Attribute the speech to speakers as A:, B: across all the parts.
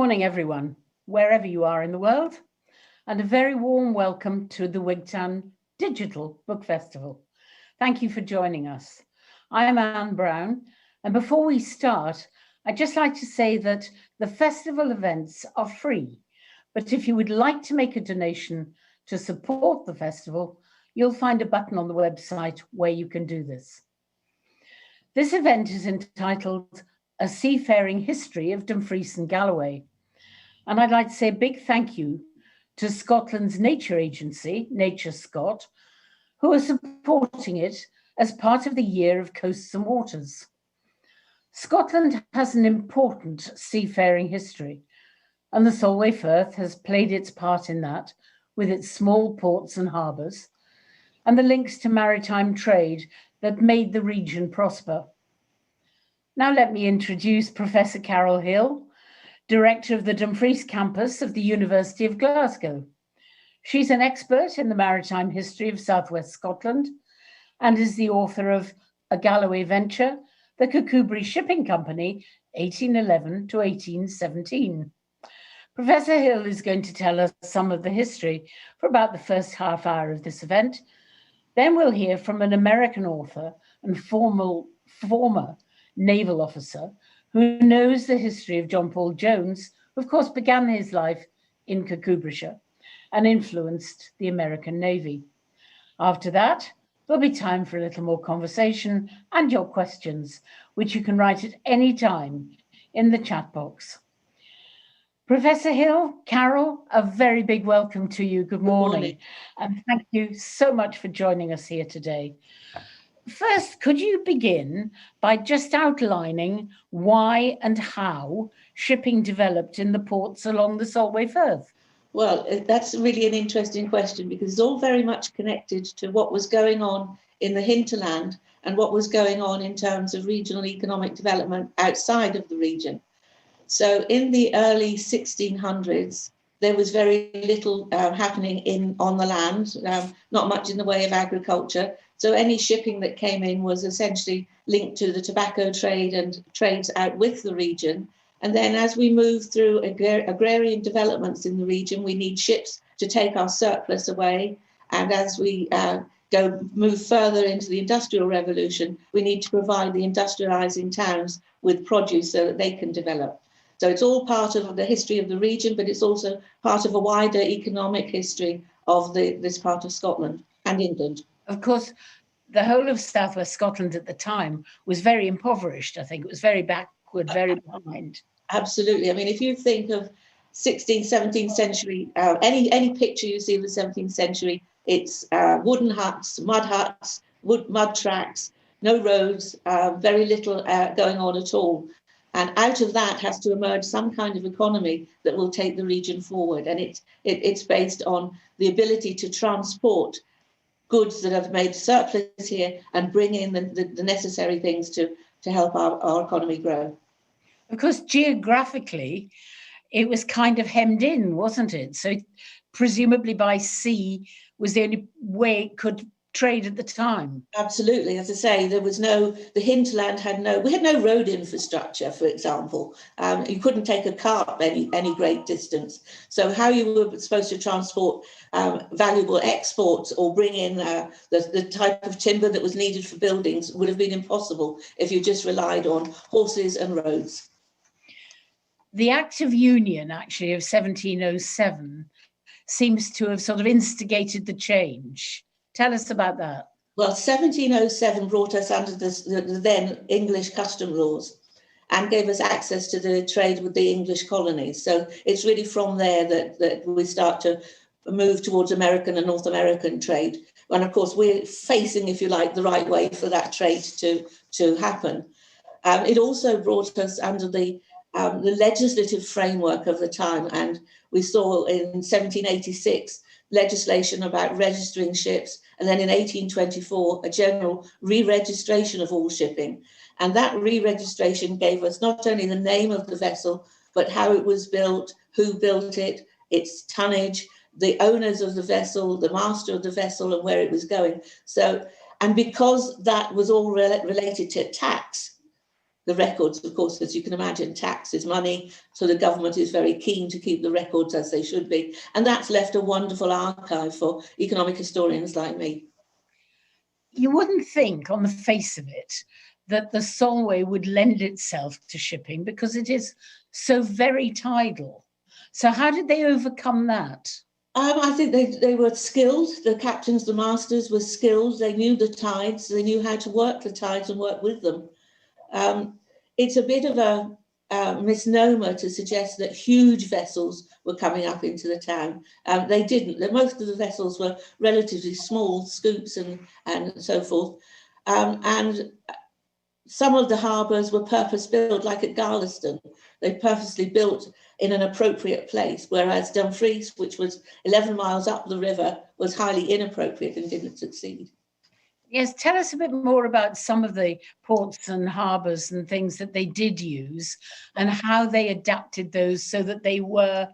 A: morning, everyone, wherever you are in the world, and a very warm welcome to the Wigtown Digital Book Festival. Thank you for joining us. I'm Anne Brown, and before we start, I'd just like to say that the festival events are free, but if you would like to make a donation to support the festival, you'll find a button on the website where you can do this. This event is entitled A Seafaring History of Dumfries and Galloway. And I'd like to say a big thank you to Scotland's nature agency, Nature Scot, who are supporting it as part of the Year of Coasts and Waters. Scotland has an important seafaring history, and the Solway Firth has played its part in that with its small ports and harbours, and the links to maritime trade that made the region prosper. Now let me introduce Professor Carol Hill, Director of the Dumfries Campus of the University of Glasgow. She's an expert in the maritime history of southwest Scotland and is the author of A Galloway Venture, the Kikubrium Shipping Company, 1811 to 1817. Professor Hill is going to tell us some of the history for about the first half hour of this event. Then we'll hear from an American author and former naval officer who knows the history of John Paul Jones, who of course began his life in Kikubrium and influenced the American Navy. After that, there'll be time for a little more conversation and your questions, which you can write at any time in the chat box. Professor Hill, Carol, a very big welcome to you. Good morning. And thank you so much for joining us here today. First, could you begin by just outlining why and how shipping developed in the ports along the Solway Firth?
B: Well, that's really an interesting question because it's all very much connected to what was going on in the hinterland and what was going on in terms of regional economic development outside of the region. So in the early 1600s, there was very little happening on the land, not much in the way of agriculture. So any shipping that came in was essentially linked to the tobacco trade and trades out with the region. And then as we move through agrarian developments in the region, we need ships to take our surplus away. And as we move further into the Industrial Revolution, we need to provide the industrializing towns with produce so that they can develop. So it's all part of the history of the region, but it's also part of a wider economic history of this part of Scotland and England.
A: Of course, the whole of southwest Scotland at the time was very impoverished. I think it was very backward, very behind.
B: Absolutely. I mean, if you think of 16th, 17th century, any picture you see of the 17th century, it's wooden huts, mud tracks, no roads, very little going on at all. And out of that has to emerge some kind of economy that will take the region forward. And it's based on the ability to transport goods that have made surplus here and bring in the necessary things to help our economy grow.
A: Because geographically, it was kind of hemmed in, wasn't it? So presumably by sea was the only way it could trade at the time.
B: Absolutely. As I say, the hinterland we had no road infrastructure, for example. You couldn't take a cart any great distance. So how you were supposed to transport valuable exports or bring in the type of timber that was needed for buildings would have been impossible if you just relied on horses and roads.
A: The Act of Union, actually, of 1707 seems to have sort of instigated the change. Tell us about that.
B: Well, 1707 brought us under the then English custom laws and gave us access to the trade with the English colonies. So it's really from there that we start to move towards American and North American trade. And of course, we're facing, if you like, the right way for that trade to happen. It also brought us under the legislative framework of the time. And we saw in 1786 legislation about registering ships, and then in 1824 a general re-registration of all shipping. And that re-registration gave us not only the name of the vessel, but how it was built, who built it, its tonnage, the owners of the vessel, the master of the vessel, and where it was going. So, and because that was all related to tax, the records. Of course, as you can imagine, tax is money, so the government is very keen to keep the records as they should be. And that's left a wonderful archive for economic historians like me.
A: You wouldn't think on the face of it that the Solway would lend itself to shipping because it is so very tidal. So how did they overcome that?
B: I think they were skilled. The captains, the masters were skilled. They knew the tides. They knew how to work the tides and work with them. It's a bit of a misnomer to suggest that huge vessels were coming up into the town. They didn't. Most of the vessels were relatively small, scoops and so forth. And some of the harbours were purpose-built, like at Galveston. They purposely built in an appropriate place, whereas Dumfries, which was 11 miles up the river, was highly inappropriate and didn't succeed.
A: Yes, tell us a bit more about some of the ports and harbours and things that they did use and how they adapted those so that they were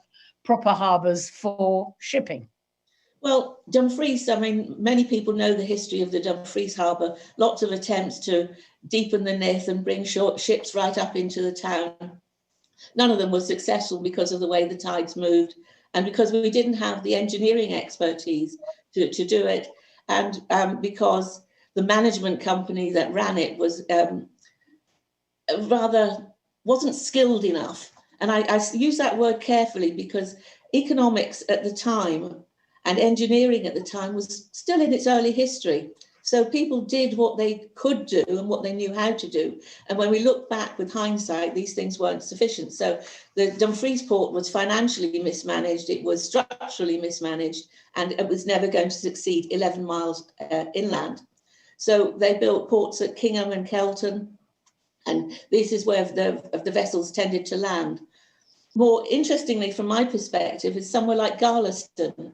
A: proper harbours for shipping.
B: Well, Dumfries, I mean, many people know the history of the Dumfries Harbour, lots of attempts to deepen the nith and bring short ships right up into the town. None of them was successful because of the way the tides moved and because we didn't have the engineering expertise to do it, and because the management company that ran it was wasn't skilled enough. And I use that word carefully because economics at the time and engineering at the time was still in its early history. So people did what they could do and what they knew how to do. And when we look back with hindsight, these things weren't sufficient. So the Dumfries Port was financially mismanaged, it was structurally mismanaged, and it was never going to succeed 11 miles inland. So they built ports at Kingham and Kelton, and this is where the vessels tended to land. More interestingly, from my perspective, is somewhere like Galveston,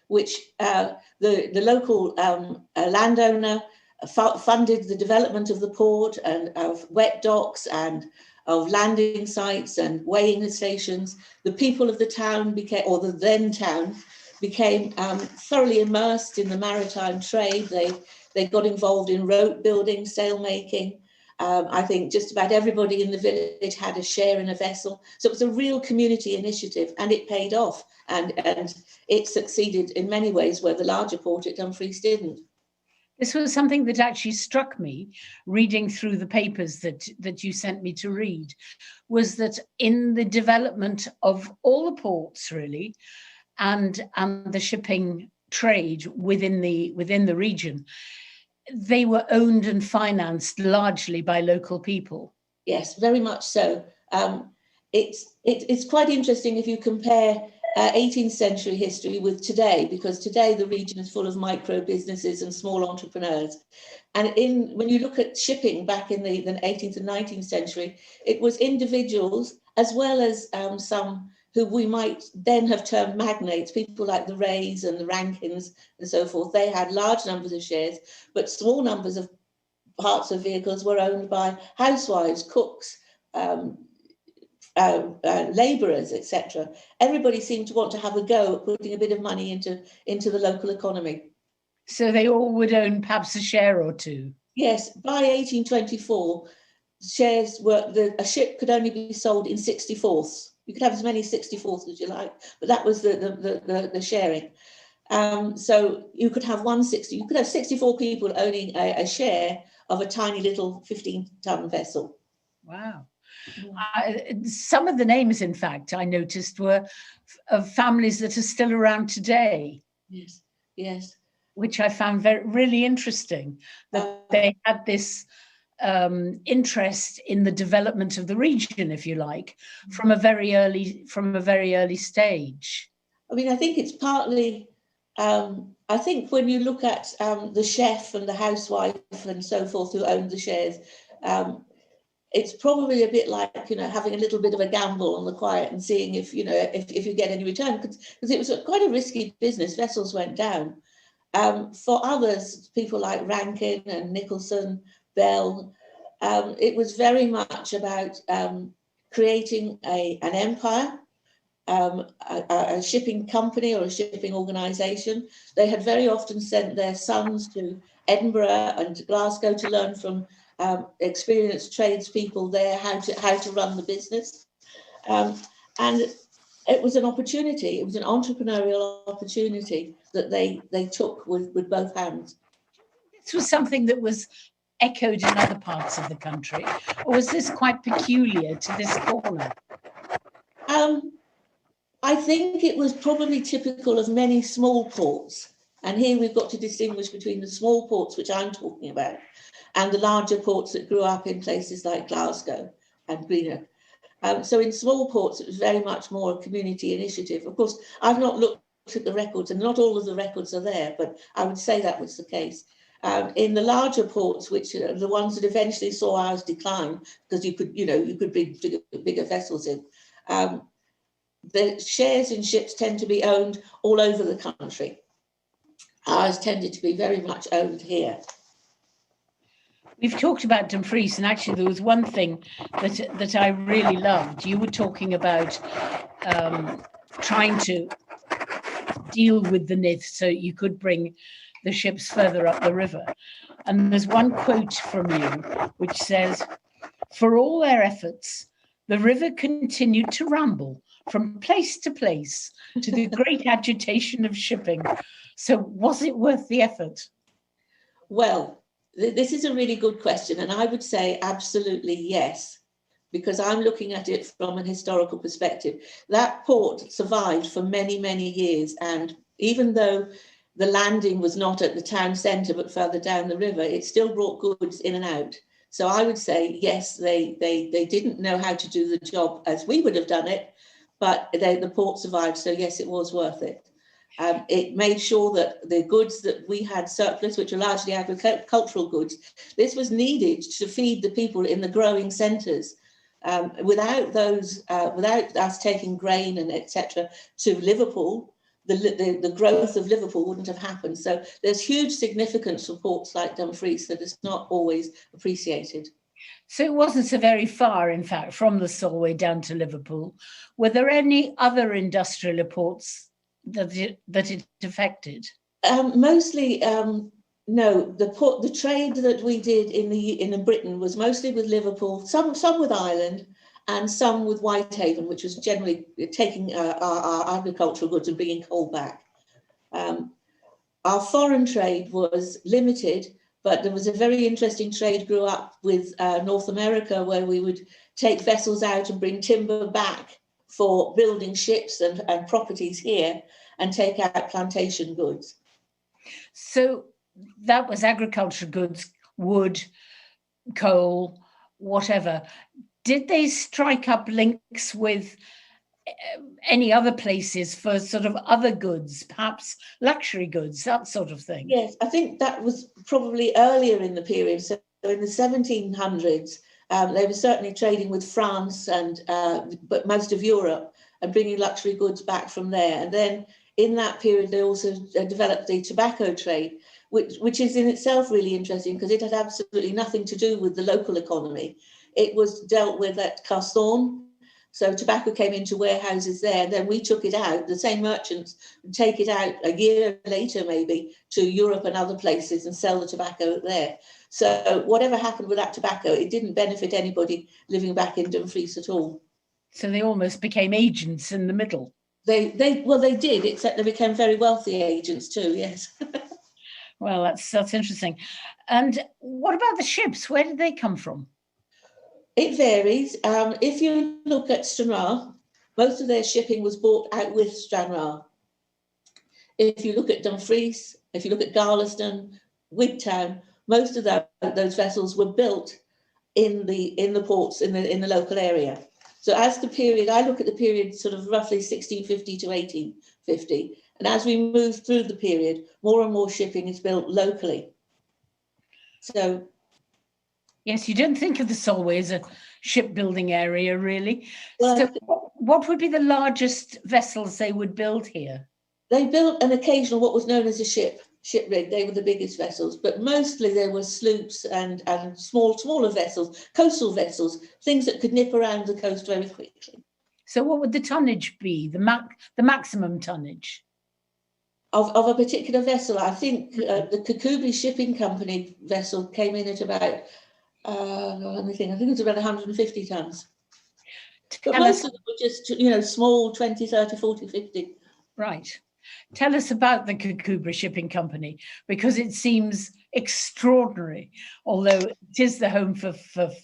B: which the local landowner funded the development of the port and of wet docks and of landing sites and weighing stations. The people of the town became, or the then town, became thoroughly immersed in the maritime trade. They got involved in rope building, sail making. I think just about everybody in the village had a share in a vessel. So it was a real community initiative, and it paid off. And it succeeded in many ways where the larger port at Dumfries didn't.
A: This was something that actually struck me reading through the papers that you sent me to read, was that in the development of all the ports, really, and the shipping trade within the region, they were owned and financed largely by local people.
B: Yes, very much so. It's quite interesting if you compare 18th century history with today, because today the region is full of micro businesses and small entrepreneurs. And when you look at shipping back in the 18th and 19th century, it was individuals as well as some who we might then have termed magnates, people like the Rays and the Rankins and so forth. They had large numbers of shares, but small numbers of parts of vehicles were owned by housewives, cooks, labourers, etc. Everybody seemed to want to have a go at putting a bit of money into the local economy.
A: So they all would own perhaps a share or two.
B: Yes, by 1824, shares a ship could only be sold in 64ths. You could have as many 64ths as you like, but that was the sharing. So you could have you could have 64 people owning a share of a tiny little 15-ton vessel.
A: Wow. Some of the names, in fact, I noticed were of families that are still around today.
B: Yes, yes.
A: Which I found really interesting, that they had this interest in the development of the region, if you like, from a very early stage.
B: I mean, I think it's partly. I think when you look at the chef and the housewife and so forth who owned the shares, it's probably a bit like, having a little bit of a gamble on the quiet and seeing if you get any return, because it was quite a risky business. Vessels went down. For others, people like Rankin and Nicholson, Bell, it was very much about creating an empire, a shipping company or a shipping organisation. They had very often sent their sons to Edinburgh and to Glasgow to learn from experienced tradespeople there how to run the business. And it was an opportunity, it was an entrepreneurial opportunity that they took with both hands.
A: This was something that was echoed in other parts of the country, or was this quite peculiar to this corner?
B: I think it was probably typical of many small ports. And here we've got to distinguish between the small ports, which I'm talking about, and the larger ports that grew up in places like Glasgow and Greenock. So in small ports, it was very much more a community initiative. Of course, I've not looked at the records, and not all of the records are there, but I would say that was the case. In the larger ports, which are the ones that eventually saw ours decline, because you could bring bigger vessels in, the shares in ships tend to be owned all over the country. Ours tended to be very much owned here.
A: We've talked about Dumfries, and actually there was one thing that I really loved. You were talking about trying to deal with the nith so you could bring the ships further up the river. And there's one quote from you which says, "For all their efforts, the river continued to ramble from place to place to the great agitation of shipping. So was it worth the effort?"
B: Well, this is a really good question, and I would say absolutely yes, because I'm looking at it from an historical perspective. That port survived for many, many years, and even though the landing was not at the town centre but further down the river, it still brought goods in and out. So I would say yes, they didn't know how to do the job as we would have done it, but the port survived, so yes, it was worth it. It made sure that the goods that we had surplus, which are largely agricultural goods, this was needed to feed the people in the growing centres. Without us taking grain and etc. to Liverpool, the growth of Liverpool wouldn't have happened. So there's huge significance for ports like Dumfries that is not always appreciated.
A: So it wasn't so very far, in fact, from the Solway down to Liverpool. Were there any other industrial ports that it affected?
B: Mostly, no. The trade that we did in Britain was mostly with Liverpool, some with Ireland, and some with Whitehaven, which was generally taking our agricultural goods and bringing coal back. Our foreign trade was limited, but there was a very interesting trade grew up with North America, where we would take vessels out and bring timber back for building ships and properties here, and take out plantation goods.
A: So that was agriculture goods, wood, coal, whatever. Did they strike up links with any other places for sort of other goods, perhaps luxury goods, that sort of thing?
B: Yes, I think that was probably earlier in the period. So in the 1700s, they were certainly trading with France but most of Europe, and bringing luxury goods back from there. And then in that period, they also developed the tobacco trade, which is in itself really interesting because it had absolutely nothing to do with the local economy. It was dealt with at Carthorne. So tobacco came into warehouses there, and then we took it out. The same merchants would take it out a year later, maybe, to Europe and other places and sell the tobacco there. So whatever happened with that tobacco, it didn't benefit anybody living back in Dumfries at all.
A: So they almost became agents in the middle.
B: They did, except they became very wealthy agents too, yes.
A: Well, that's interesting. And what about the ships? Where did they come from?
B: It varies. If you look at Stranraer, most of their shipping was bought out with Stranraer. If you look at Dumfries, if you look at Garliston, Wigtown, most of those vessels were built in the ports in the local area. So as the period, I look at the period sort of roughly 1650 to 1850. And as we move through the period, more and more shipping is built locally. So
A: yes, you don't think of the Solway as a shipbuilding area, really.
B: Well,
A: so what would be the largest vessels they would build here?
B: They built an occasional, what was known as a ship rig. They were the biggest vessels, but mostly there were sloops and smaller vessels, coastal vessels, things that could nip around the coast very quickly.
A: So what would the tonnage be, the maximum tonnage?
B: Of a particular vessel, I think the Kikubright Shipping Company vessel came in at about Let me think. I think it was about 150 tons. But
A: Tell
B: most
A: us,
B: of them were just, you know, small, 20, 30, 40, 50.
A: right. Tell us about the Kikubrium Shipping Company, because it seems extraordinary, although it is the home for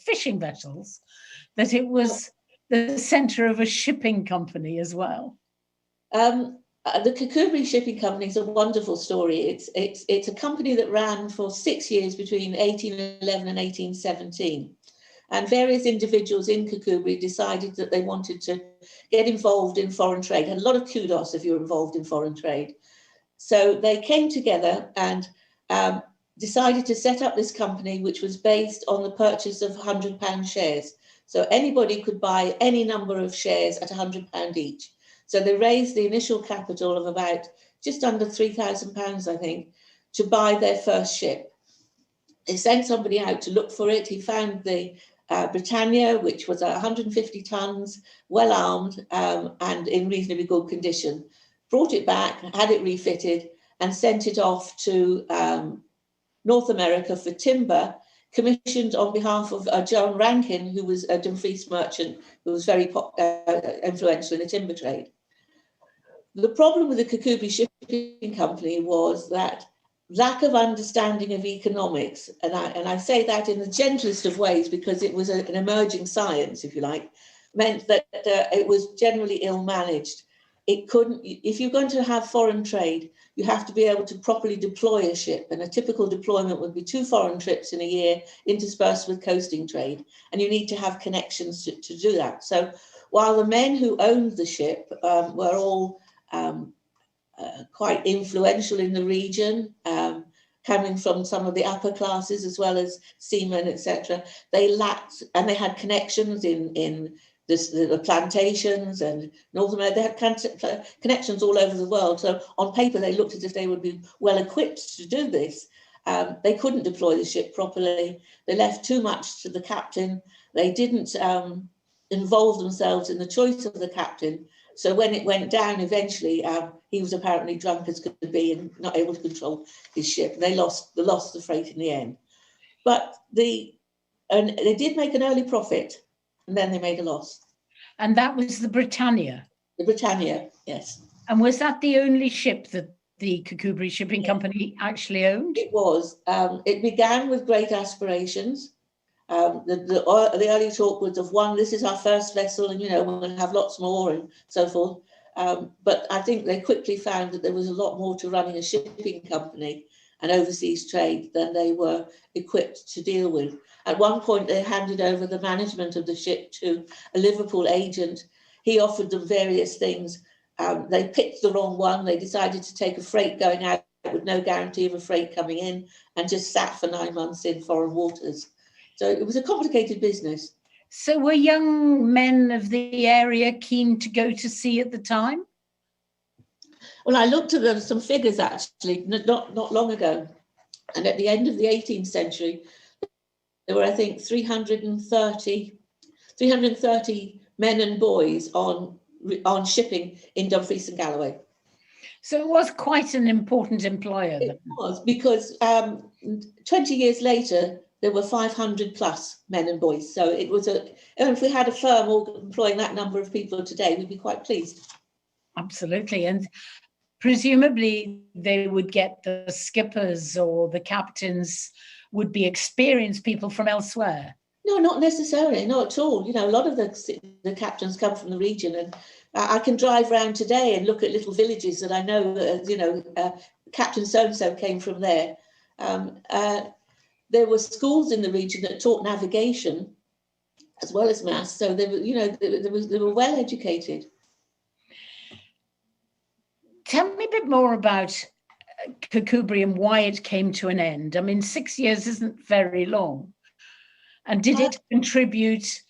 A: fishing vessels, that it was the centre of a shipping company as well.
B: The Kikubrium Shipping Company is a wonderful story. It's a company that ran for 6 years between 1811 and 1817. And various individuals in Kikubrium decided that they wanted to get involved in foreign trade. Had a lot of kudos if you're involved in foreign trade. So they came together and decided to set up this company, which was based on the purchase of £100 shares. So anybody could buy any number of shares at £100 each. So they raised the initial capital of about just under £3,000, I think, to buy their first ship. They sent somebody out to look for it. He found the Britannia, which was 150 tons, well armed and in reasonably good condition. Brought it back, had it refitted, and sent it off to North America for timber, commissioned on behalf of John Rankin, who was a Dumfries merchant who was very influential in the timber trade. The problem with the Kikubrium Shipping Company was that lack of understanding of economics, and I say that in the gentlest of ways because it was an emerging science, if you like, meant that it was generally ill managed. It couldn't, if you're going to have foreign trade, you have to be able to properly deploy a ship, and a typical deployment would be 2 foreign trips in a year interspersed with coasting trade, and you need to have connections to do that. So while the men who owned the ship were all quite influential in the region, coming from some of the upper classes as well as seamen, etc. They lacked, and they had connections in the plantations and North America. They had connections all over the world. So on paper, they looked as if they would be well equipped to do this. They couldn't deploy the ship properly. They left too much to the captain. They didn't involve themselves in the choice of the captain. So when it went down, eventually, he was apparently drunk as could be and not able to control his ship. They lost the freight in the end. But they did make an early profit, and then they made a loss.
A: And that was the Britannia?
B: The Britannia, yes.
A: And was that the only ship that the Kikubrium Shipping Company actually owned?
B: It was. It began with great aspirations. The early talk was of one, this is our first vessel, and, you know, we'll have lots more and so forth. But I think they quickly found that there was a lot more to running a shipping company and overseas trade than they were equipped to deal with. At one point, they handed over the management of the ship to a Liverpool agent. He offered them various things. They picked the wrong one. They decided to take a freight going out with no guarantee of a freight coming in, and just sat for 9 months in foreign waters. So it was a complicated business.
A: So were young men of the area keen to go to sea at the time?
B: Well, I looked at some figures actually not long ago, and at the end of the 18th century, there were, I think, 330 men and boys on shipping in Dumfries and Galloway.
A: So it was quite an important employer.
B: It was, because 20 years later, there were 500 plus men and boys. So it was and if we had a firm employing that number of people today, we'd be quite pleased.
A: Absolutely. And presumably they would get the skippers or the captains would be experienced people from elsewhere.
B: No, not necessarily, not at all. You know, a lot of the captains come from the region, and I can drive around today and look at little villages that I know, Captain so-and-so came from there. There were schools in the region that taught navigation as well as maths, so they were well educated.
A: Tell me a bit more about Kikubrium, why it came to an end. I mean, 6 years isn't very long. And did it contribute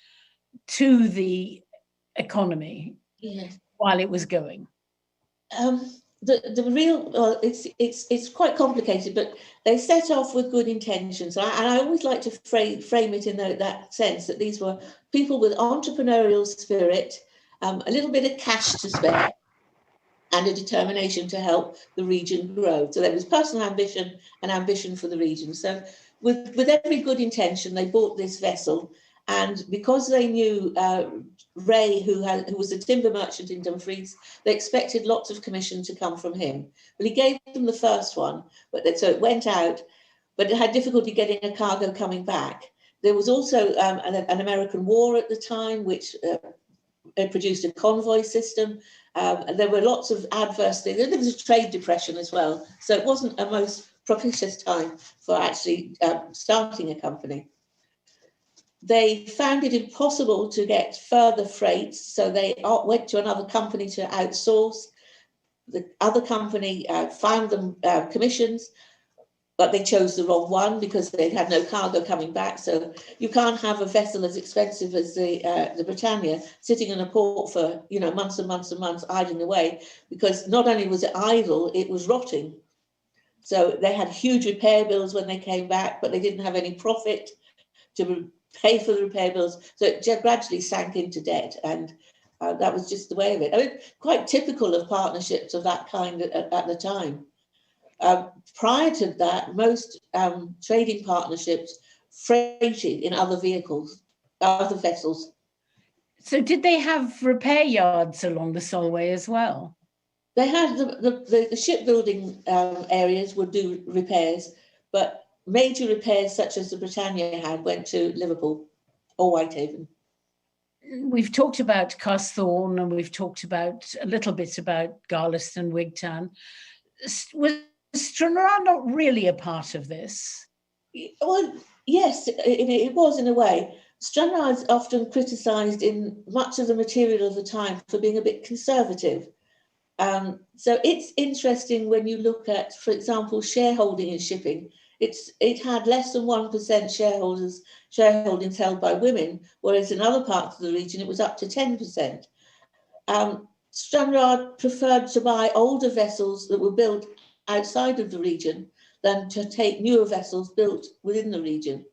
A: to the economy while it was going? It's quite complicated, but they set off with good intentions. And I always like to frame it in that sense, that these were people with entrepreneurial spirit, a little bit of cash to spare,
B: and a determination to help the region grow. So there was personal ambition and ambition for the region. So with every good intention, they bought this vessel. And because they knew Ray, who was a timber merchant in Dumfries, they expected lots of commission to come from him. But he gave them the first one, so it went out, but it had difficulty getting a cargo coming back. There was also an American war at the time, which produced a convoy system. And there were lots of adverse things. There was a trade depression as well. So it wasn't a most propitious time for actually starting a company. They found it impossible to get further freights, so they went to another company to outsource. The other company found them commissions, but they chose the wrong one because they had no cargo coming back. So you can't have a vessel as expensive as the Britannia sitting in a port for months and months and months idling away, because not only was it idle, it was rotting. So they had huge repair bills when they came back, but they didn't have any profit to pay for the repair bills. So it gradually sank into debt, and that was just the way of it. I mean, quite typical of partnerships of that kind at the time. Prior to that, most trading partnerships freighted in other vehicles, other vessels.
A: So did they have repair yards along the Solway as well?
B: They had the shipbuilding areas would do repairs, but major repairs such as the Britannia had went to Liverpool or Whitehaven.
A: We've talked about Casthorne, and we've talked about a little bit about Garliston, Wigtown. Was Stranraer not really a part of this?
B: Well, yes, it was in a way. Stranraer is often criticised in much of the material of the time for being a bit conservative. So it's interesting when you look at, for example, shareholding in shipping. It had less than 1% shareholdings held by women, whereas in other parts of the region it was up to 10%. Stranraer preferred to buy older vessels that were built outside of the region than to take newer vessels built within the region.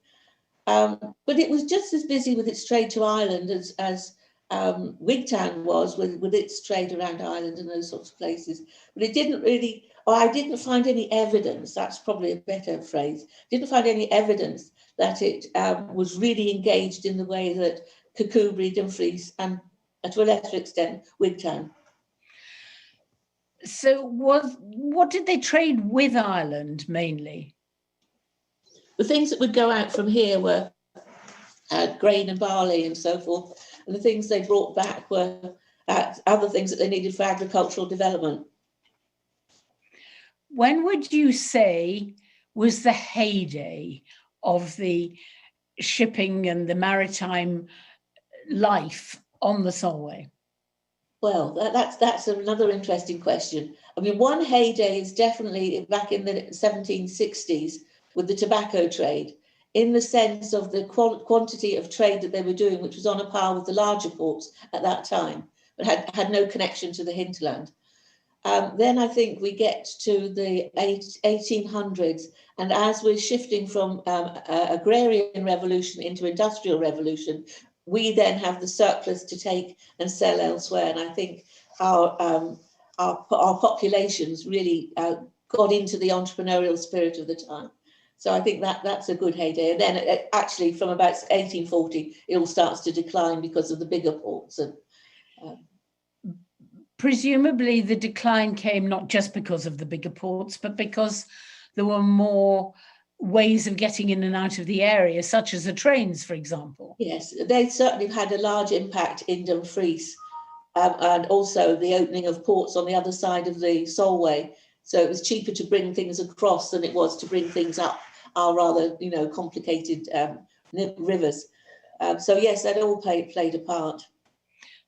B: But it was just as busy with its trade to Ireland as Wigtown was with its trade around Ireland and those sorts of places. But it didn't really, or I didn't find any evidence, that's probably a better phrase, didn't find any evidence that it was really engaged in the way that Kikubrium, Dumfries, and to a lesser extent, Wigtown.
A: So what did they trade with Ireland mainly?
B: The things that would go out from here were grain and barley and so forth. And the things they brought back were other things that they needed for agricultural development.
A: When would you say was the heyday of the shipping and the maritime life on the Solway?
B: Well, that's another interesting question. I mean, one heyday is definitely back in the 1760s with the tobacco trade, in the sense of the quantity of trade that they were doing, which was on a par with the larger ports at that time, but had no connection to the hinterland. Then I think we get to the 1800s, and as we're shifting from agrarian revolution into industrial revolution, we then have the surplus to take and sell elsewhere. And I think our populations really got into the entrepreneurial spirit of the time. So I think that's a good heyday. And then actually from about 1840, it all starts to decline because of the bigger ports. And
A: presumably the decline came not just because of the bigger ports, but because there were more ways of getting in and out of the area, such as the trains, for example.
B: Yes, they certainly had a large impact in Dumfries, and also the opening of ports on the other side of the Solway. So it was cheaper to bring things across than it was to bring things up our rather, complicated rivers. So yes, that all played a part.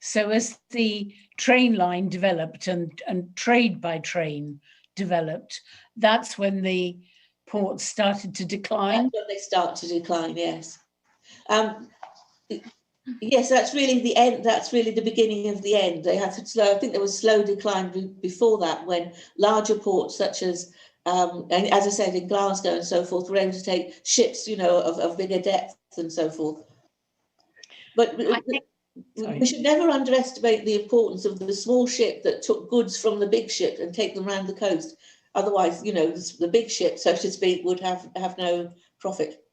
A: So as the train line developed and trade by train developed, that's when the ports started to decline?
B: That's when they start to decline, yes. Yes, that's really the end. That's really the beginning of the end. They had to I think there was slow decline before that, when larger ports such as, and as I said, in Glasgow and so forth, were able to take ships, of bigger depth and so forth. But We should never underestimate the importance of the small ship that took goods from the big ship and take them around the coast. Otherwise, you know, the big ship, so to speak, would have no profit.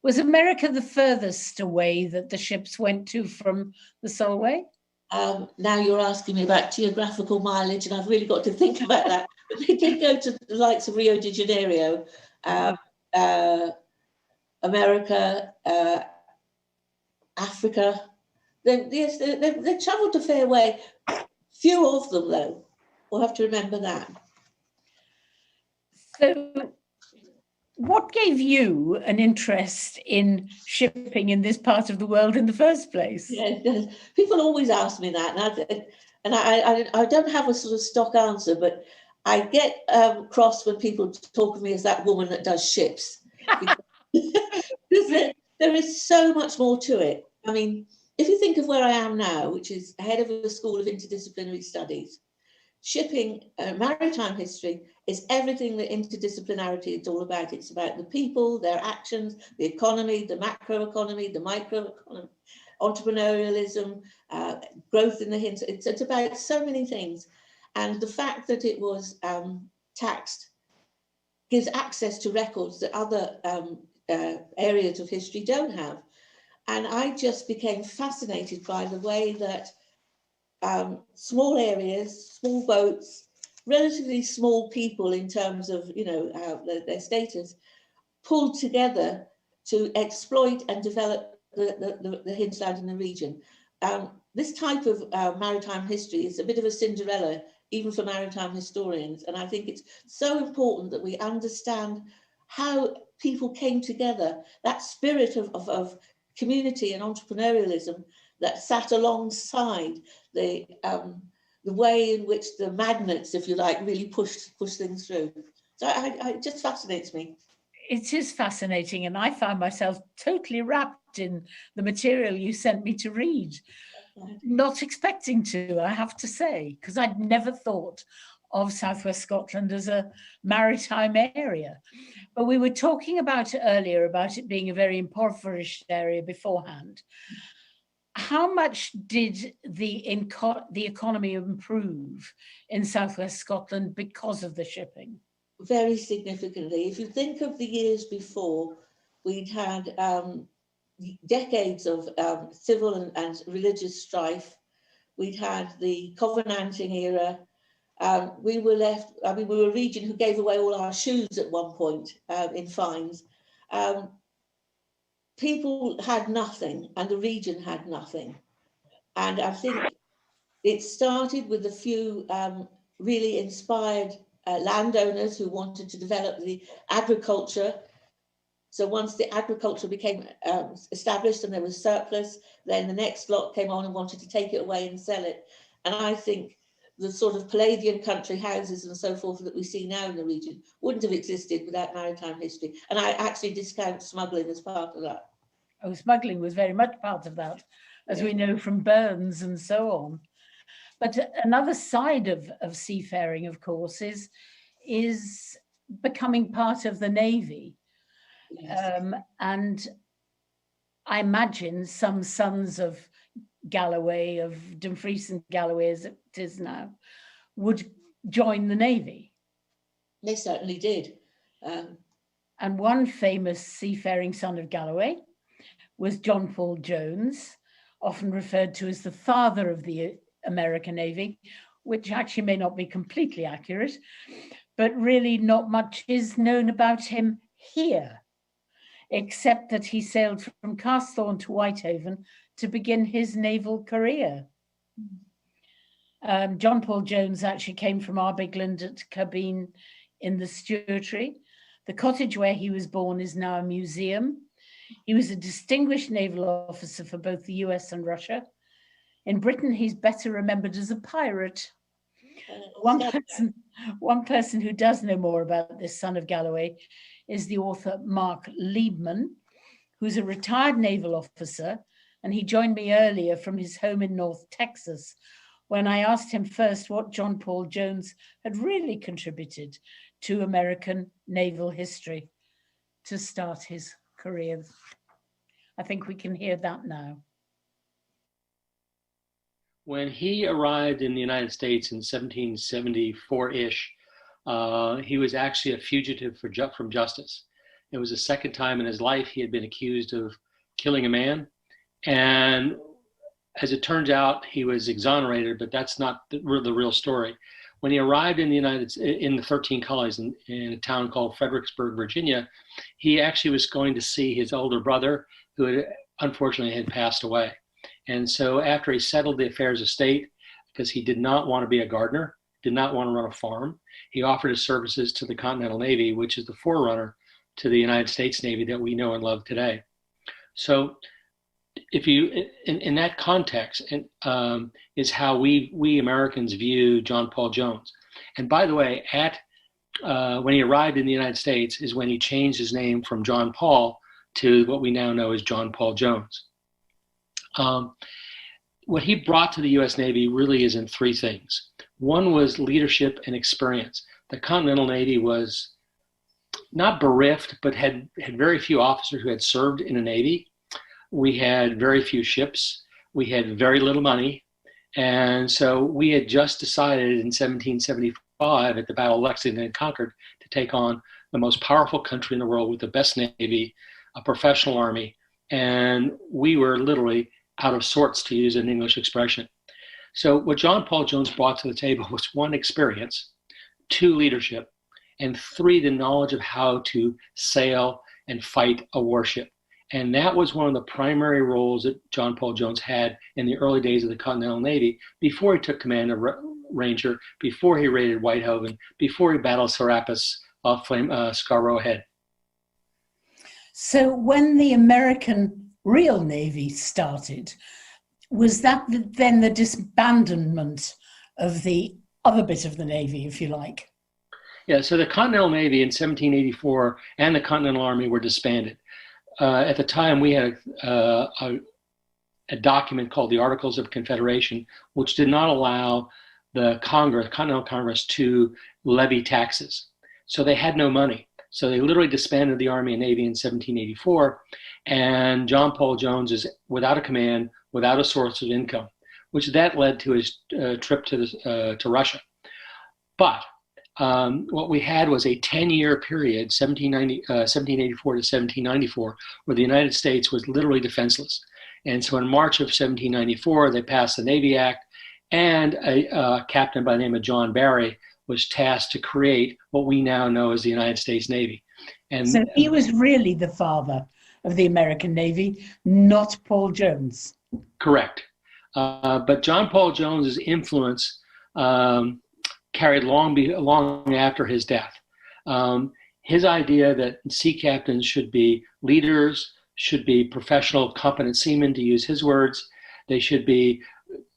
A: Was America the furthest away that the ships went to from the Solway?
B: Now you're asking me about geographical mileage, and I've really got to think about that. But they did go to the likes of Rio de Janeiro, America, Africa. They travelled a fair way. Few of them, though. We'll have to remember that.
A: So, what gave you an interest in shipping in this part of the world in the first place?
B: Yeah, people always ask me that, and I don't have a sort of stock answer, but I get cross when people talk of me as that woman that does ships. Because there is so much more to it. I mean, if you think of where I am now, which is head of a School of Interdisciplinary Studies, shipping, maritime history is everything that interdisciplinarity is all about. It's about the people, their actions, the economy, the macroeconomy, the microeconomy, entrepreneurialism, growth in the hints. It's about so many things. And the fact that it was taxed gives access to records that other areas of history don't have. And I just became fascinated by the way that small areas, small boats, relatively small people in terms of, you know, their status, pulled together to exploit and develop the hinterland in the region. This type of maritime history is a bit of a Cinderella, even for maritime historians. And I think it's so important that we understand how people came together, that spirit of community and entrepreneurialism that sat alongside the way in which the magnets, if you like, really push things through. So it just fascinates me.
A: It is fascinating, and I found myself totally wrapped in the material you sent me to read. Not expecting to, I have to say, because I'd never thought of Southwest Scotland as a maritime area. But we were talking about earlier about it being a very impoverished area beforehand. How much did the economy improve in Southwest Scotland because of the shipping?
B: Very significantly. If you think of the years before, we'd had decades of civil and religious strife. We'd had the Covenanting era. We were left, I mean, we were a region who gave away all our shoes at one point in fines. People had nothing and the region had nothing. And I think it started with a few really inspired landowners who wanted to develop the agriculture. So once the agriculture became established and there was surplus, then the next lot came on and wanted to take it away and sell it. And I think the sort of Palladian country houses and so forth that we see now in the region wouldn't have existed without maritime history. And I actually discount smuggling as part of that.
A: Oh, smuggling was very much part of that, as we know from Burns and so on. But another side of seafaring, of course, is becoming part of the Navy. Yes. And I imagine some sons of Galloway, of Dumfries and Galloway as it is now, would join the Navy.
B: They certainly did.
A: And one famous seafaring son of Galloway was John Paul Jones, often referred to as the father of the American Navy, which actually may not be completely accurate, but really not much is known about him here, except that he sailed from Castlethorne to Whitehaven to begin his naval career. John Paul Jones actually came from Arbigland at Cabine in the Stewartry. The cottage where he was born is now a museum. He was a distinguished naval officer for both the US and Russia. In Britain, he's better remembered as a pirate. One person who does know more about this son of Galloway is the author Mark Liebman, who's a retired naval officer, and he joined me earlier from his home in North Texas when I asked him first what John Paul Jones had really contributed to American naval history to start his career. I think we can hear that now.
C: When he arrived in the United States in 1774-ish, he was actually a fugitive from justice. It was the second time in his life he had been accused of killing a man. And as it turns out, he was exonerated, but that's not the real story. When he arrived in the 13 colonies in a town called Fredericksburg, Virginia, he actually was going to see his older brother, who unfortunately had passed away. And so after he settled the affairs of state, because he did not want to be a gardener, did not want to run a farm, he offered his services to the Continental Navy, which is the forerunner to the United States Navy that we know and love today. So if you, in that context, is how we Americans view John Paul Jones. And by the way, when he arrived in the United States is when he changed his name from John Paul to what we now know as John Paul Jones. What he brought to the U.S. Navy really is in three things. One was leadership and experience. The Continental Navy was not bereft, but had very few officers who had served in a Navy. We had very few ships. We had very little money. And so we had just decided in 1775 at the Battle of Lexington and Concord to take on the most powerful country in the world with the best Navy, a professional army. And we were literally out of sorts, to use an English expression. So what John Paul Jones brought to the table was one, experience, two, leadership, and three, the knowledge of how to sail and fight a warship. And that was one of the primary roles that John Paul Jones had in the early days of the Continental Navy, before he took command of Ranger, before he raided Whitehaven, before he battled Serapis off Scarborough Head.
A: So when the American real Navy started, was that then the disbandment of the other bit of the Navy, if you like?
C: Yeah, so the Continental Navy in 1784 and the Continental Army were disbanded. At the time, we had a document called the Articles of Confederation, which did not allow the Continental Congress, to levy taxes. So they had no money. So they literally disbanded the Army and Navy in 1784, and John Paul Jones is without a command, without a source of income, which that led to his trip to Russia. But what we had was a 10-year period, 1784 to 1794, where the United States was literally defenseless. And so in March of 1794, they passed the Navy Act, and a captain by the name of John Barry was tasked to create what we now know as the United States Navy. And
A: so he was really the father of the American Navy, not Paul Jones.
C: Correct. But John Paul Jones's influence carried long after his death. His idea that sea captains should be leaders, should be professional, competent seamen, to use his words. They should be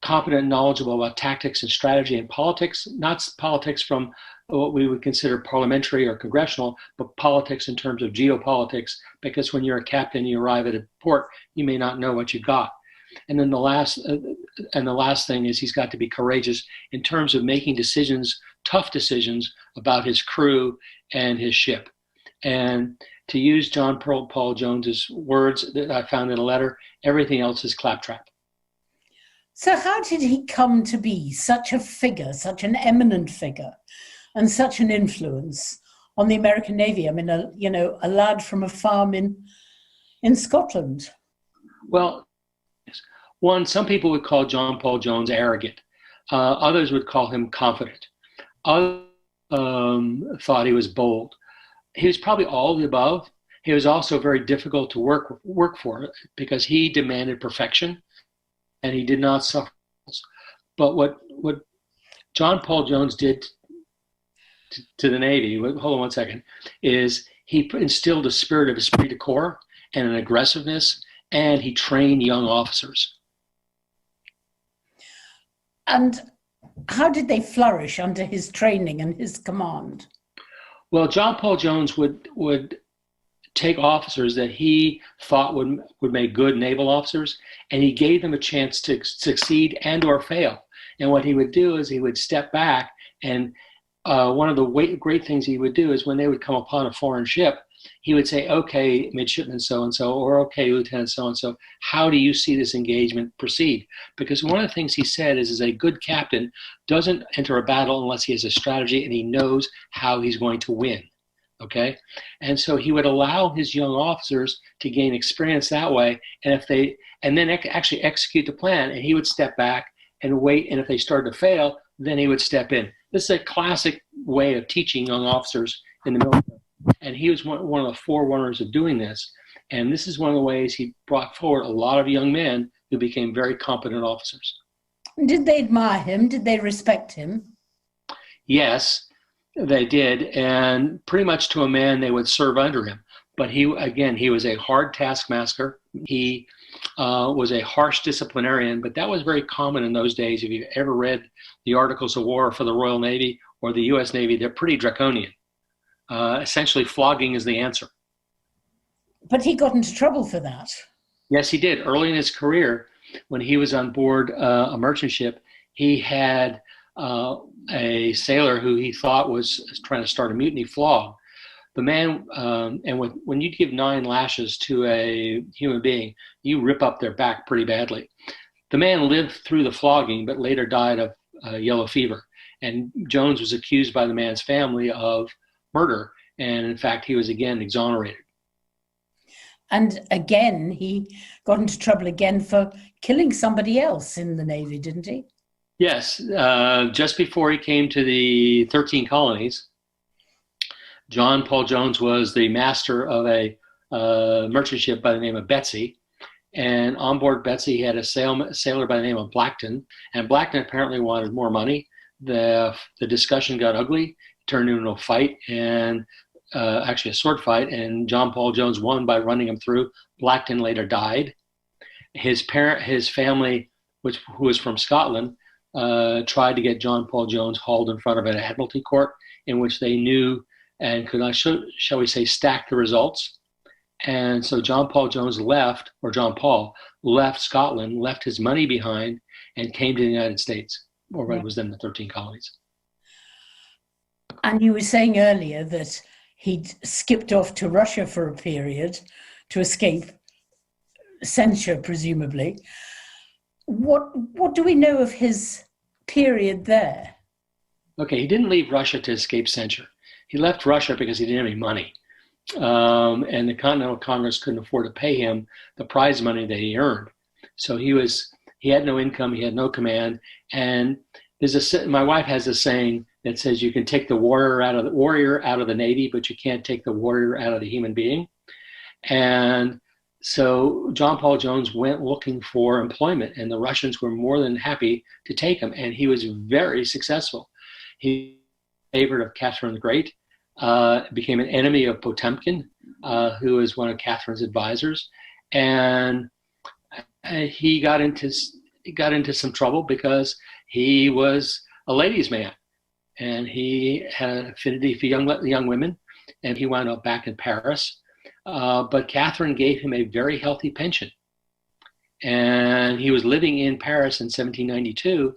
C: competent and knowledgeable about tactics and strategy and politics, not politics from what we would consider parliamentary or congressional, but politics in terms of geopolitics, because when you're a captain, you arrive at a port, you may not know what you got. And then the last thing is he's got to be courageous in terms of making decisions, tough decisions about his crew and his ship. And to use John Paul Jones's words that I found in a letter, everything else is claptrap.
A: So how did he come to be such a figure, such an eminent figure, and such an influence on the American Navy? I mean, a lad from a farm in Scotland.
C: Well, one, some people would call John Paul Jones arrogant. Others would call him confident. Others thought he was bold. He was probably all of the above. He was also very difficult to work for because he demanded perfection, and he did not suffer. But what John Paul Jones did to the Navy, hold on one second, is he instilled a spirit of esprit de corps and an aggressiveness, and he trained young officers.
A: And how did they flourish under his training and his command?
C: Well, John Paul Jones would take officers that he thought would make good naval officers, and he gave them a chance to succeed and or fail. And what he would do is he would step back, and one of the great things he would do is when they would come upon a foreign ship, he would say, okay, midshipman so-and-so, or okay, lieutenant so-and-so, how do you see this engagement proceed? Because one of the things he said is a good captain doesn't enter a battle unless he has a strategy and he knows how he's going to win, okay? And so he would allow his young officers to gain experience that way, and then actually execute the plan, and he would step back and wait, and if they started to fail, then he would step in. This is a classic way of teaching young officers in the military. And he was one of the forerunners of doing this. And this is one of the ways he brought forward a lot of young men who became very competent officers.
A: Did they admire him? Did they respect him?
C: Yes, they did. And pretty much to a man, they would serve under him. But he was a hard taskmaster. He was a harsh disciplinarian, but that was very common in those days. If you've ever read the Articles of War for the Royal Navy or the U.S. Navy, they're pretty draconian. Essentially, flogging is the answer.
A: But he got into trouble for that.
C: Yes, he did. Early in his career, when he was on board a merchant ship, he had a sailor who he thought was trying to start a mutiny flogged. The man, and when you give 9 lashes to a human being, you rip up their back pretty badly. The man lived through the flogging, but later died of yellow fever. And Jones was accused by the man's family of murder. And in fact, he was again exonerated.
A: And again, he got into trouble again for killing somebody else in the Navy, didn't he?
C: Yes. Just before he came to the 13 colonies, John Paul Jones was the master of a merchant ship by the name of Betsy. And on board Betsy, he had a sailor by the name of Blackton. And Blackton apparently wanted more money. The discussion got ugly, turned into a fight, and actually a sword fight. And John Paul Jones won by running him through. Blackton later died. His family, who was from Scotland, tried to get John Paul Jones hauled in front of an admiralty court in which they knew and could, shall we say, stack the results. And so John Paul Jones left Scotland, left his money behind, and came to the United States, or what was then the 13 colonies.
A: And you were saying earlier that he'd skipped off to Russia for a period to escape censure, presumably. What do we know of his period there?
C: Okay, he didn't leave Russia to escape censure. He left Russia because he didn't have any money. And the Continental Congress couldn't afford to pay him the prize money that he earned. So he had no income, he had no command. And my wife has a saying that says you can take the warrior out of the Navy, but you can't take the warrior out of the human being. And so John Paul Jones went looking for employment, and the Russians were more than happy to take him. And he was very successful. He was a favorite of Catherine the Great. Became an enemy of Potemkin, who was one of Catherine's advisors, and he got into some trouble because he was a ladies' man, and he had an affinity for young women, and he wound up back in Paris. But Catherine gave him a very healthy pension, and he was living in Paris in 1792,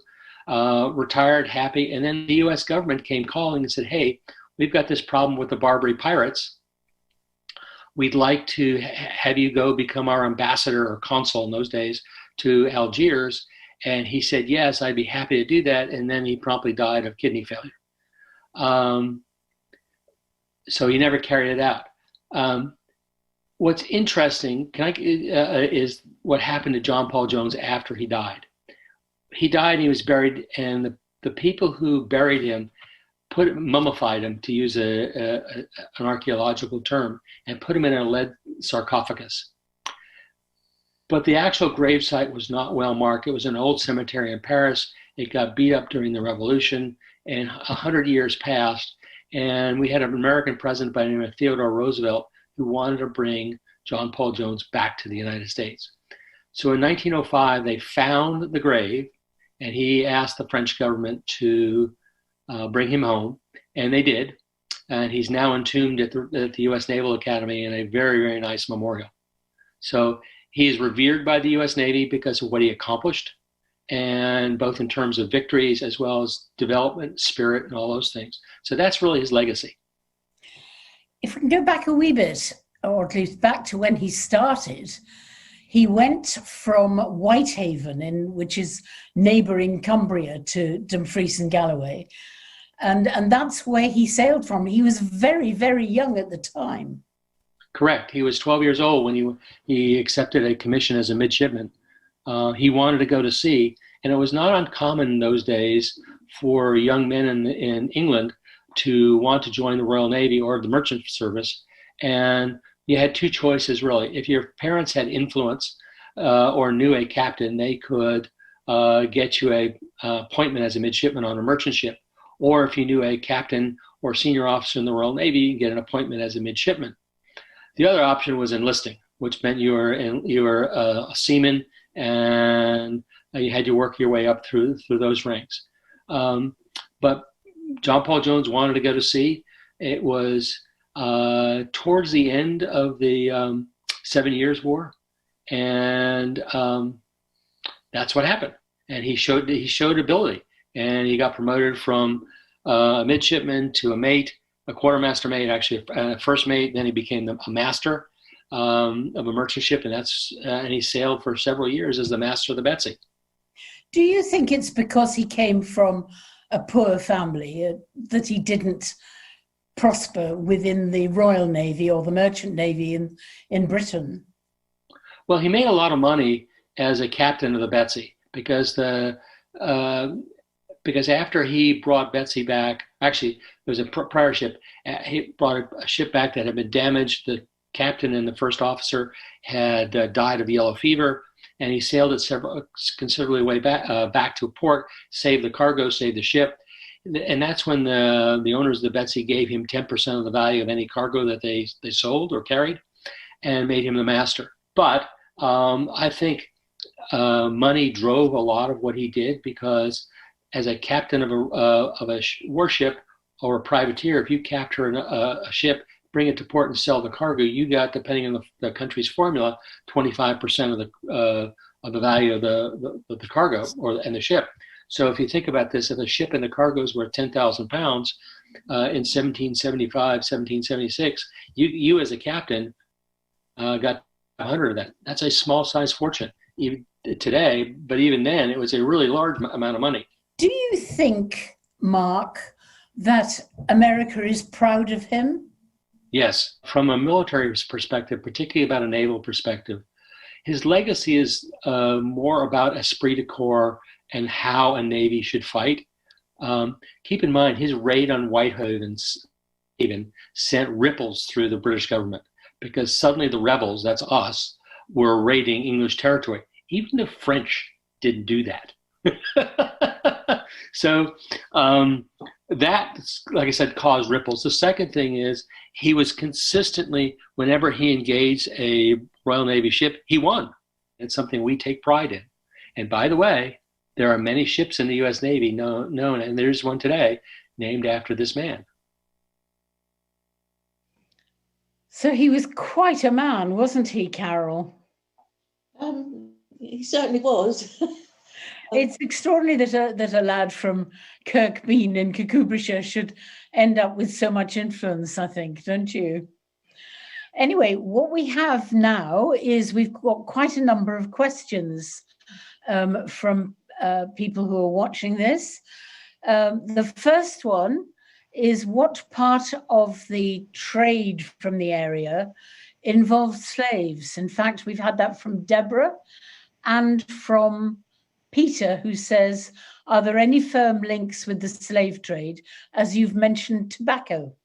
C: retired, happy, and then the U.S. government came calling and said, "Hey, we've got this problem with the Barbary pirates. We'd like to have you go become our ambassador or consul in those days to Algiers." And he said, "Yes, I'd be happy to do that." And then he promptly died of kidney failure. So he never carried it out. What's interesting is what happened to John Paul Jones after he died. He died and he was buried, and the people who buried him mummified him, to use an archaeological term, and put him in a lead sarcophagus. But the actual gravesite was not well marked. It was an old cemetery in Paris. It got beat up during the Revolution, and 100 years passed, and we had an American president by the name of Theodore Roosevelt who wanted to bring John Paul Jones back to the United States. So in 1905, they found the grave, and he asked the French government to bring him home, and they did. And he's now entombed at the U.S. Naval Academy in a very, very nice memorial. So he is revered by the U.S. Navy because of what he accomplished, and both in terms of victories as well as development, spirit, and all those things. So that's really his legacy.
A: if we can go back a wee bit, or at least back to when he started, he went from Whitehaven, which is neighbouring Cumbria, to Dumfries and Galloway. And that's where he sailed from. He was very, very young at the time.
C: Correct. He was 12 years old when he accepted a commission as a midshipman. He wanted to go to sea, and it was not uncommon in those days for young men in England to want to join the Royal Navy or the merchant service. And you had two choices, really. If your parents had influence or knew a captain, they could get you a appointment as a midshipman on a merchant ship. Or if you knew a captain or senior officer in the Royal Navy, you get an appointment as a midshipman. The other option was enlisting, which meant you were a seaman, and you had to work your way up through those ranks. But John Paul Jones wanted to go to sea. It was towards the end of the 7 Years' War, and that's what happened. And he showed ability, and he got promoted from a midshipman to a mate, a quartermaster mate, actually a first mate. Then he became a master of a merchant ship, and he sailed for several years as the master of the Betsy.
A: Do you think it's because he came from a poor family that he didn't prosper within the Royal Navy or the Merchant Navy in Britain?
C: Well, he made a lot of money as a captain of the Betsy because after he brought Betsy back, actually there was a prior ship. He brought a ship back that had been damaged. The captain and the first officer had died of yellow fever, and he sailed it considerably way back to a port, saved the cargo, saved the ship. And that's when the owners of the Betsy gave him 10% of the value of any cargo that they sold or carried, and made him the master. But I think money drove a lot of what he did, because as a captain of a warship or a privateer, if you capture a ship, bring it to port and sell the cargo, you got, depending on the country's formula, 25% of the value of the cargo and the ship. So if you think about this, if a ship and the cargoes were 10,000 pounds in 1775, 1776, you as a captain got 100 of that. That's a small size fortune even today, but even then it was a really large amount of money.
A: Do you think, Mark, that America is proud of him?
C: Yes, from a military perspective, particularly about a naval perspective, his legacy is more about esprit de corps and how a navy should fight. Keep in mind, his raid on Whitehaven even sent ripples through the British government, because suddenly the rebels, that's us, were raiding English territory. Even the French didn't do that. So that, like I said, caused ripples. The second thing is he was consistently, whenever he engaged a Royal Navy ship, he won. It's something we take pride in. And by the way, there are many ships in the U.S. Navy known, and there's one today, named after this man.
A: So he was quite a man, wasn't he, Carol?
B: He certainly was.
A: It's extraordinary that a lad from Kirkcudbright in Kikubrium should end up with so much influence, I think, don't you? Anyway, what we have now is we've got quite a number of questions from people who are watching this. The first one is, what part of the trade from the area involved slaves? In fact, we've had that from Deborah and from Peter, who says, are there any firm links with the slave trade, as you've mentioned tobacco?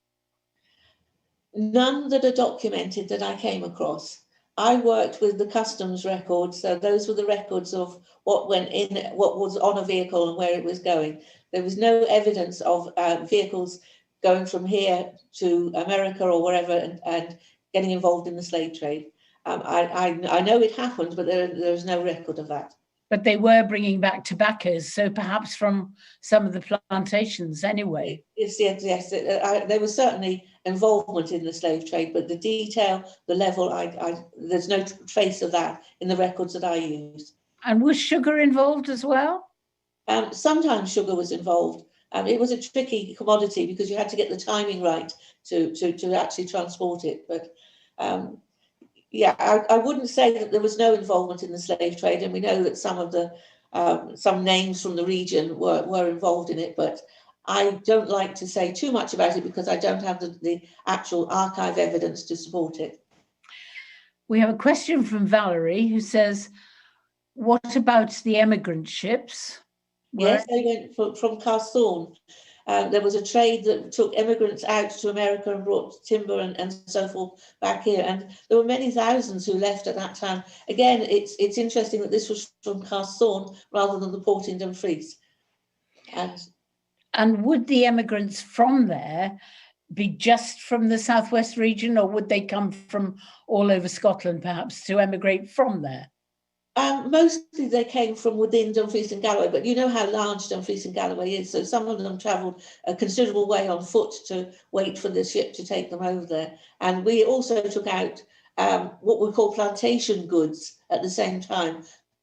B: None that are documented that I came across. I worked with the customs records, so those were the records of what went in, what was on a vehicle and where it was going. There was no evidence of vehicles going from here to America or wherever and getting involved in the slave trade. I know it happened, but there's no record of that.
A: But they were bringing back tobaccos, so perhaps from some of the plantations anyway.
B: Yes. There was certainly involvement in the slave trade, but the detail, the level, there's no trace of that in the records that I used.
A: And was sugar involved as well?
B: Sometimes sugar was involved, It was a tricky commodity because you had to get the timing right to actually transport it. But yeah, I wouldn't say that there was no involvement in the slave trade, and we know that some of the some names from the region were involved in it, but I don't like to say too much about it because I don't have the actual archive evidence to support it.
A: We have a question from Valerie who says, what about the emigrant ships?
B: Yes, they went from Carthorne. There was a trade that took immigrants out to America and brought timber and so forth back here. And there were many thousands who left at that time. Again, it's interesting that this was from Carthorne rather than the port in Dumfries.
A: And would the immigrants from there be just from the southwest region, or would they come from all over Scotland, perhaps, to emigrate from there?
B: Mostly they came from within Dumfries and Galloway, but you know how large Dumfries and Galloway is, so some of them travelled a considerable way on foot to wait for the ship to take them over there. And we also took out what we call plantation goods at the same time.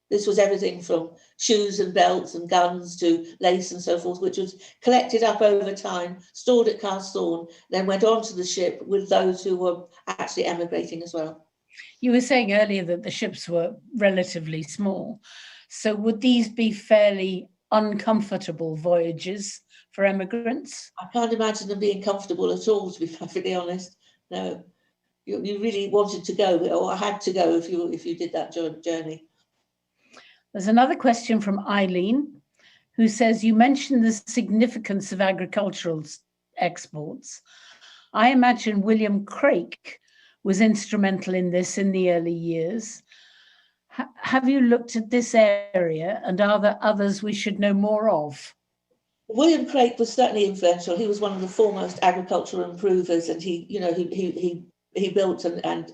B: This was everything from shoes and belts and guns to lace and so forth, which was collected up over time, stored at Carthorne, then went onto the ship with those who were actually emigrating as well.
A: You were saying earlier that the ships were relatively small. So would these be fairly uncomfortable voyages for emigrants?
B: I can't imagine them being comfortable at all, to be perfectly honest. No, you really wanted to go, or had to go if you did that journey.
A: There's another question from Eileen, who says, you mentioned the significance of agricultural exports. I imagine William Crake was instrumental in this in the early years. Have you looked at this area, and are there others we should know more of?
B: William Crake was certainly influential. He was one of the foremost agricultural improvers, and he built and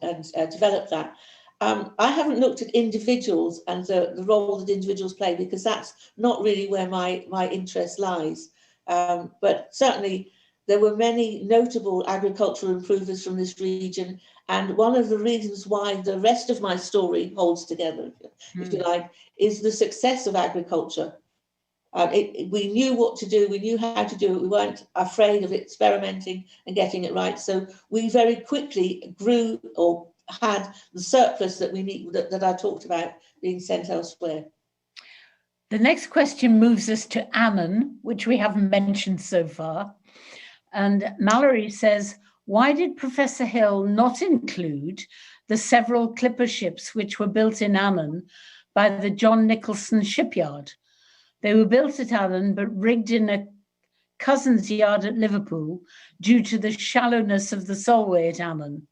B: developed that. I haven't looked at individuals and the role that individuals play, because that's not really where my interest lies. But certainly there were many notable agricultural improvers from this region. And one of the reasons why the rest of my story holds together, if you like, is the success of agriculture. We knew what to do, we knew how to do it, we weren't afraid of experimenting and getting it right. So we very quickly grew or had the surplus that we need, that I talked about being sent elsewhere.
A: The next question moves us to Annan, which we haven't mentioned so far. And Mallory says, why did Professor Hill not include the several clipper ships which were built in Annan by the John Nicholson shipyard? They were built at Annan, but rigged in a cousin's yard at Liverpool due to the shallowness of the Solway at Annan.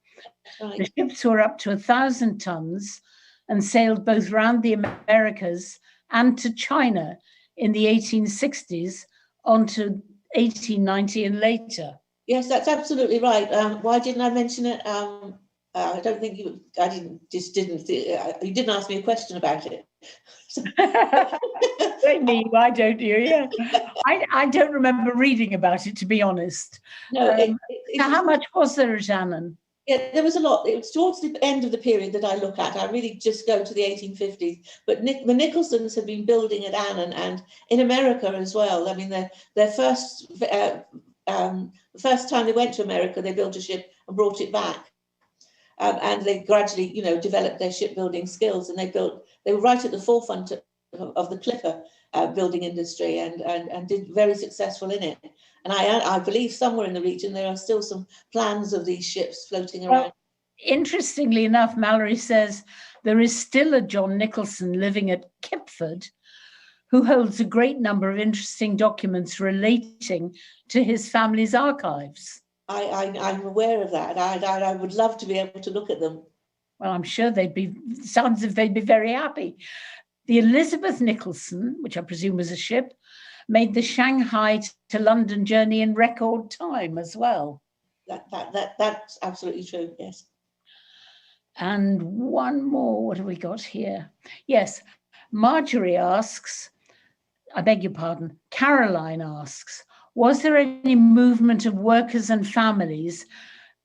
A: Right. The ships were up to 1,000 tons and sailed both round the Americas and to China in the 1860s onto 1890 and later.
B: Yes, that's absolutely right. Why didn't I mention it? I don't think you. I didn't. Just didn't. You didn't ask me a question about it.
A: Blame me. Why don't you? Yeah, I don't remember reading about it, to be honest.
B: No.
A: How much was there at Annan?
B: Yeah, there was a lot. It was towards the end of the period that I look at. I really just go to the 1850s. But the Nicholsons had been building at Annan and in America as well. I mean, their first the first time they went to America, they built a ship and brought it back. And they gradually, developed their shipbuilding skills, and they were right at the forefront of the clipper building industry and did very successful in it. And I believe somewhere in the region there are still some plans of these ships floating around.
A: Well, interestingly enough, Mallory says there is still a John Nicholson living at Kipford who holds a great number of interesting documents relating to his family's archives.
B: I'm aware of that. I would love to be able to look at them.
A: Well, I'm sure they'd be very happy. The Elizabeth Nicholson, which I presume was a ship, made the Shanghai to London journey in record time as well.
B: That's absolutely true, yes.
A: And one more, what have we got here? Yes, Marjorie asks, I beg your pardon, Caroline asks, was there any movement of workers and families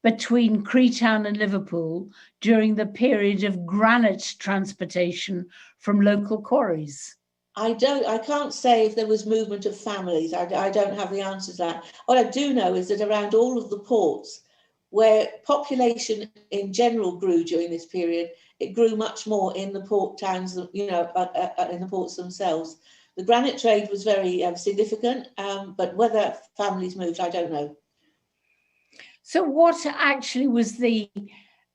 A: between Creetown and Liverpool during the period of granite transportation from local quarries?
B: I can't say if there was movement of families. I don't have the answer to that. What I do know is that around all of the ports, where population in general grew during this period, it grew much more in the port towns, in the ports themselves. The Granite Trade was very significant, but whether families moved, I don't know.
A: So what actually was the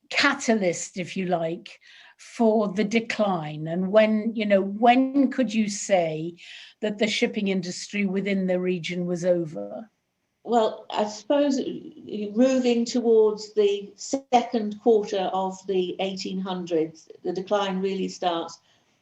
A: catalyst, if you like, for the decline? And when could you say that the shipping industry within the region was over?
B: Well, I suppose moving towards the second quarter of the 1800s, the decline really starts,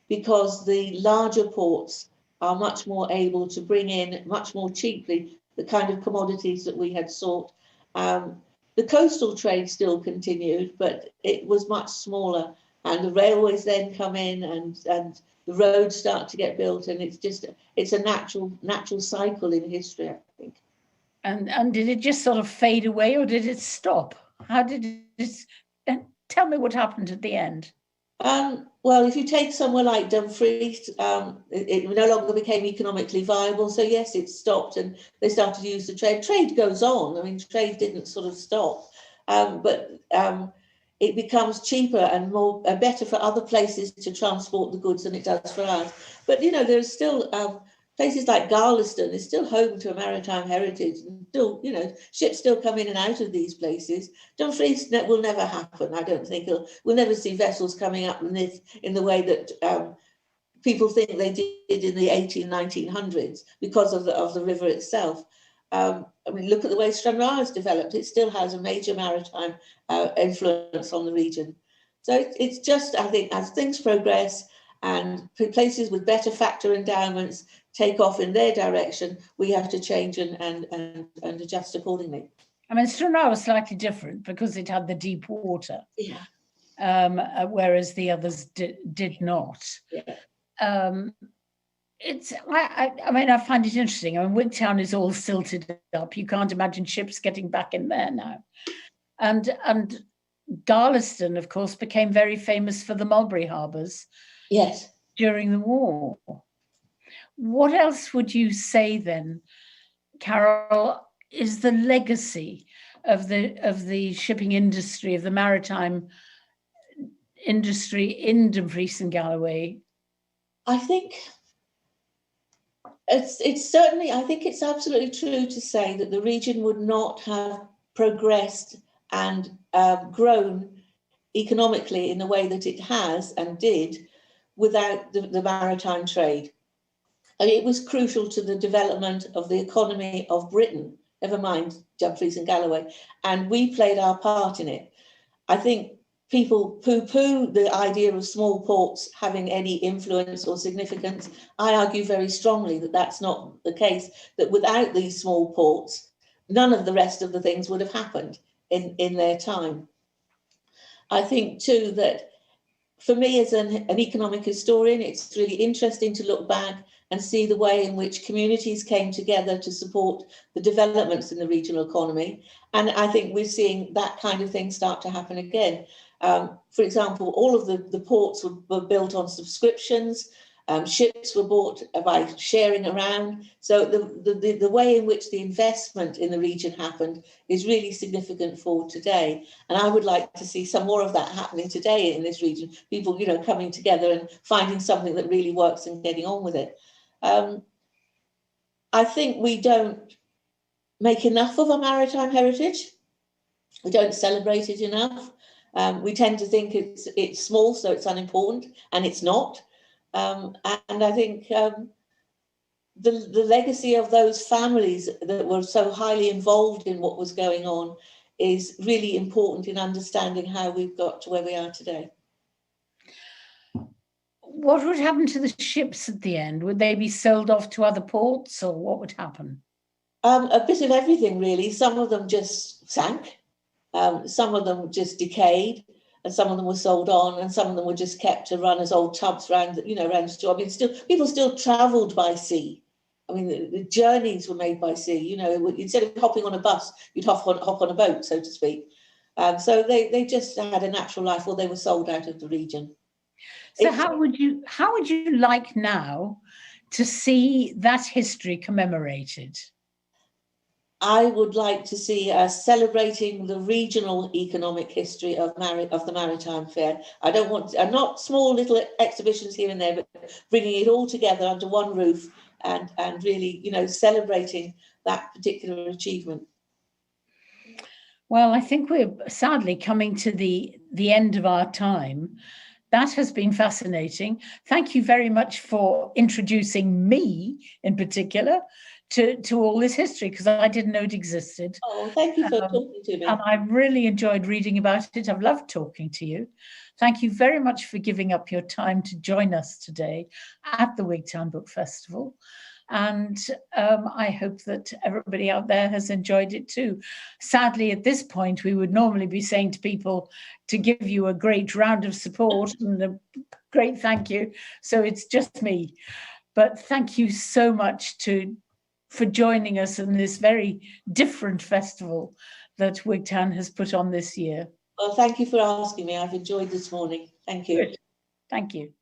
B: because the larger ports are much more able to bring in much more cheaply the kind of commodities that we had sought. The coastal trade still continued, but it was much smaller, and the railways then come in, and the roads start to get built, and it's a natural cycle in history, I think.
A: And did it just sort of fade away, or did it stop? How did it? Tell me what happened at the end.
B: Well, if you take somewhere like Dumfries, it no longer became economically viable. So yes, it stopped, and they started to use the trade. Trade goes on. I mean, trade didn't sort of stop, but it becomes cheaper and more better for other places to transport the goods than it does for us. But there's still places like Galveston is still home to a maritime heritage, and still, ships still come in and out of these places. Dumfries will never happen. I don't think we'll never see vessels coming up in the way that people think they did in the 1900s because of the river itself. I mean, look at the way Stranraer has developed. It still has a major maritime influence on the region. So it's just, I think, as things progress and places with better factor endowments take off in their direction, we have to change and adjust accordingly.
A: I mean, Stranraer was slightly different because it had the deep water, whereas the others did not.
B: Yeah.
A: I find it interesting. I mean, Wigtown is all silted up. You can't imagine ships getting back in there now. And Galveston, of course, became very famous for the Mulberry Harbours.
B: Yes.
A: During the war. What else would you say then, Carol, is the legacy of the shipping industry, of the maritime industry in Dumfries and Galloway?
B: I think it's certainly, I think it's absolutely true to say that the region would not have progressed and grown economically in the way that it has and did without the maritime trade. I mean, it was crucial to the development of the economy of Britain, never mind Dumfries and Galloway, and we played our part in it. I think people poo-poo the idea of small ports having any influence or significance. I argue very strongly that that's not the case, that without these small ports, none of the rest of the things would have happened in their time. I think, too, that for me as an economic historian, it's really interesting to look back and see the way in which communities came together to support the developments in the regional economy. And I think we're seeing that kind of thing start to happen again. For example, all of the ports were built on subscriptions. Ships were bought by sharing around. So the way in which the investment in the region happened is really significant for today. And I would like to see some more of that happening today in this region. People, coming together and finding something that really works and getting on with it. I think we don't make enough of our maritime heritage. We don't celebrate it enough. We tend to think it's small, so it's unimportant, and it's not. And I think the legacy of those families that were so highly involved in what was going on is really important in understanding how we've got to where we are today.
A: What would happen to the ships at the end? Would they be sold off to other ports, or what would happen?
B: A bit of everything, really. Some of them just sank. Some of them just decayed, and some of them were sold on, and some of them were just kept to run as old tubs around the store. I mean, people still travelled by sea. I mean, the journeys were made by sea. Instead of hopping on a bus, you'd hop on a boat, so to speak. So they just had a natural life, or they were sold out of the region.
A: So how would you like now to see that history commemorated?
B: I would like to see us celebrating the regional economic history of the Maritime Fair. I don't want, not small little exhibitions here and there, but bringing it all together under one roof and really, you know, celebrating that particular achievement.
A: Well, I think we're sadly coming to the end of our time. That has been fascinating. Thank you very much for introducing me in particular to all this history, because I didn't know it existed.
B: Oh, thank you for talking to me.
A: And I really enjoyed reading about it. I've loved talking to you. Thank you very much for giving up your time to join us today at the Wigtown Book Festival. And I hope that everybody out there has enjoyed it too. Sadly, at this point, we would normally be saying to people to give you a great round of support and a great thank you. So it's just me. But thank you so much for joining us in this very different festival that Wigtown has put on this year.
B: Well, thank you for asking me. I've enjoyed this morning. Thank you.
A: Good. Thank you.